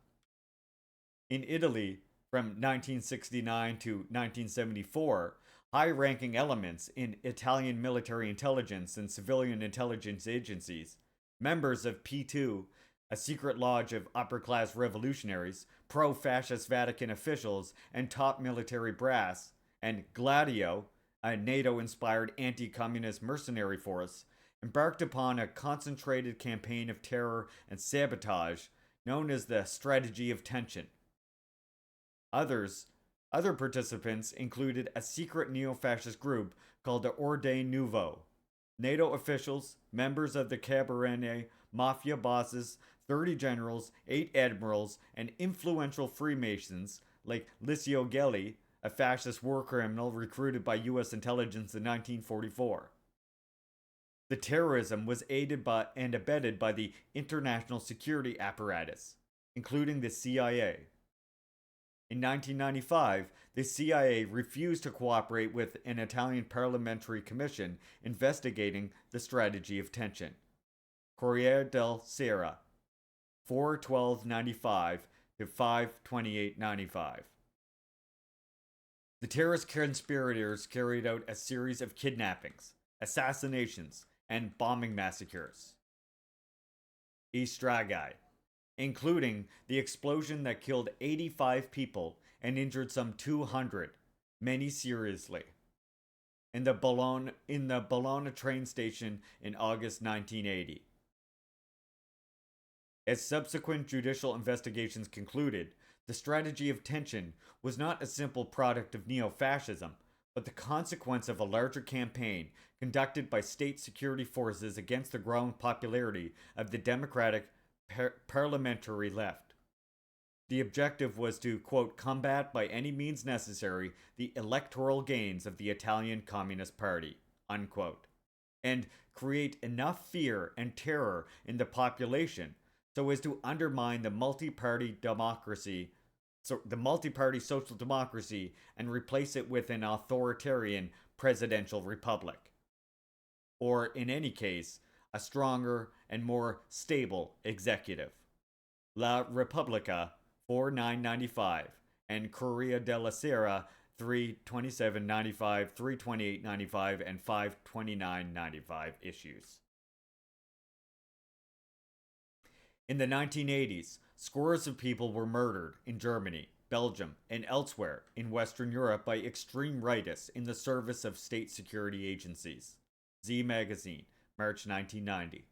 In Italy, from 1969 to 1974, high-ranking elements in Italian military intelligence and civilian intelligence agencies, members of P2, a secret lodge of upper-class revolutionaries, pro-fascist Vatican officials, and top military brass, and Gladio, a NATO-inspired anti-communist mercenary force, embarked upon a concentrated campaign of terror and sabotage known as the Strategy of Tension. Other participants included a secret neo-fascist group called the Ordine Nouveau, NATO officials, members of the Cabernet, mafia bosses, 30 generals, 8 admirals, and influential Freemasons like Licio Gelli, a fascist war criminal recruited by U.S. intelligence in 1944. The terrorism was aided by and abetted by the international security apparatus, including the CIA. In 1995, the CIA refused to cooperate with an Italian parliamentary commission investigating the strategy of tension. Corriere della Sera, 4/12/95 to 5/28/95. The terrorist conspirators carried out a series of kidnappings, assassinations, and bombing massacres. Istragi, including the explosion that killed 85 people and injured some 200, many seriously, in the Bologna train station in August 1980. As subsequent judicial investigations concluded, the strategy of tension was not a simple product of neo-fascism, but the consequence of a larger campaign conducted by state security forces against the growing popularity of the democratic parliamentary left. The objective was to, quote, combat by any means necessary the electoral gains of the Italian Communist Party, unquote, and create enough fear and terror in the population so as to undermine the multi-party social democracy and replace it with an authoritarian presidential republic. Or, in any case, a stronger and more stable executive. La Repubblica, 4/9/95, and Corriere della Sera, 3/27/95, 3/28/95, and 5/29/95 issues. In the 1980s, scores of people were murdered in Germany, Belgium, and elsewhere in Western Europe by extreme rightists in the service of state security agencies. Z Magazine, March 1990.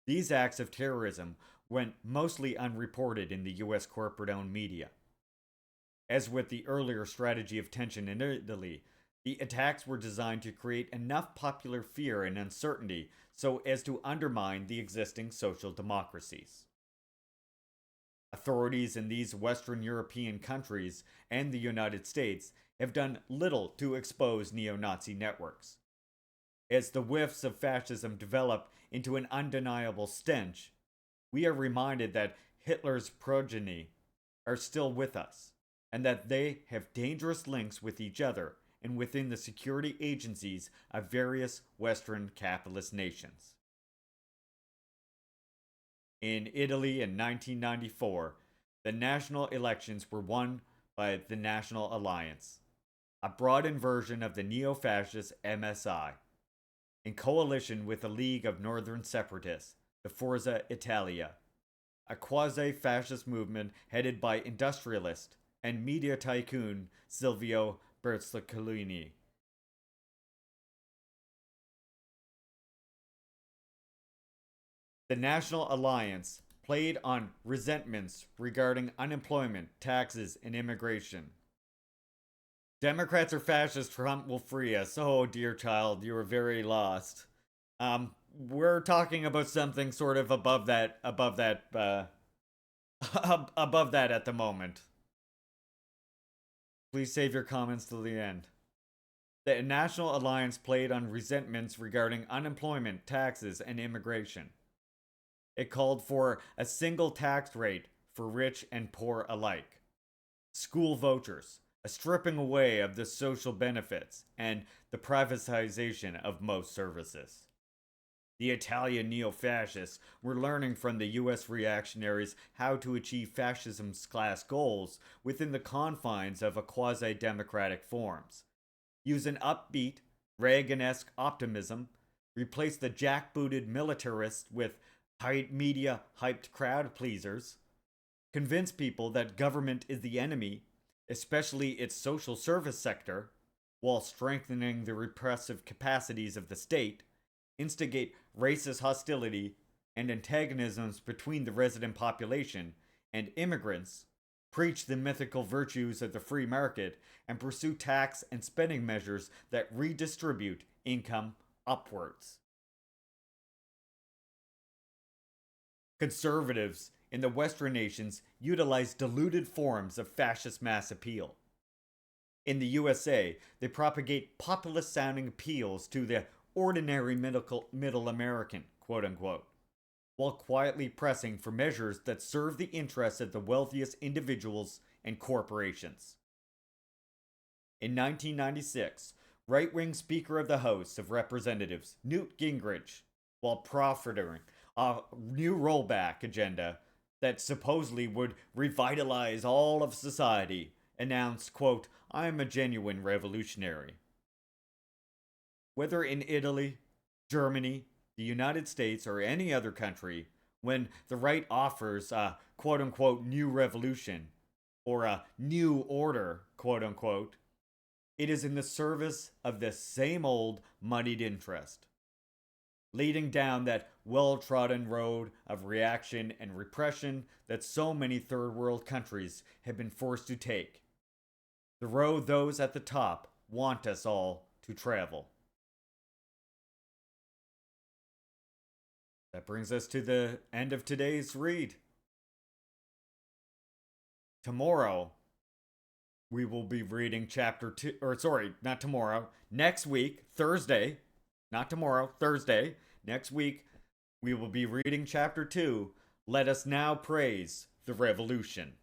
These acts of terrorism went mostly unreported in the US corporate-owned media. As with the earlier strategy of tension in Italy, the attacks were designed to create enough popular fear and uncertainty so as to undermine the existing social democracies. Authorities in these Western European countries and the United States have done little to expose neo-Nazi networks. As the whiffs of fascism develop into an undeniable stench, we are reminded that Hitler's progeny are still with us, and that they have dangerous links with each other and within the security agencies of various Western capitalist nations. In Italy in 1994, the national elections were won by the National Alliance, a broadened version of the neo-fascist MSI, in coalition with the League of Northern Separatists, the Forza Italia, a quasi-fascist movement headed by industrialist and media tycoon Silvio Berlusconi. The National Alliance played on resentments regarding unemployment, taxes, and immigration. Democrats are fascist, Trump will free us. Oh, dear child, you are very lost. We're talking about something sort of above that above that at the moment. Please save your comments till the end. The National Alliance played on resentments regarding unemployment, taxes, and immigration. It called for a single tax rate for rich and poor alike, school vouchers, a stripping away of the social benefits, and the privatization of most services. The Italian neo-fascists were learning from the US reactionaries how to achieve fascism's class goals within the confines of a quasi-democratic forms. Use an upbeat, Reagan-esque optimism, replace the jackbooted militarists with media-hyped crowd pleasers, convince people that government is the enemy, especially its social service sector, while strengthening the repressive capacities of the state, instigate racist hostility and antagonisms between the resident population and immigrants, preach the mythical virtues of the free market, and pursue tax and spending measures that redistribute income upwards. Conservatives in the Western nations utilize diluted forms of fascist mass appeal. In the USA, they propagate populist-sounding appeals to the ordinary middle American, quote unquote, while quietly pressing for measures that serve the interests of the wealthiest individuals and corporations. In 1996, right-wing Speaker of the House of Representatives Newt Gingrich, while proffering a new rollback agenda that supposedly would revitalize all of society, announced, quote, "I am a genuine revolutionary." Whether in Italy, Germany, the United States, or any other country, when the right offers a quote unquote new revolution or a new order, quote unquote, it is in the service of the same old moneyed interest, leading down that well trodden road of reaction and repression that so many third world countries have been forced to take. The road those at the top want us all to travel. That brings us to the end of today's read. Tomorrow, we will be reading chapter 2, or sorry, not tomorrow, next week, Thursday, not tomorrow, Thursday, next week, we will be reading chapter 2, Let Us Now Praise the Revolution.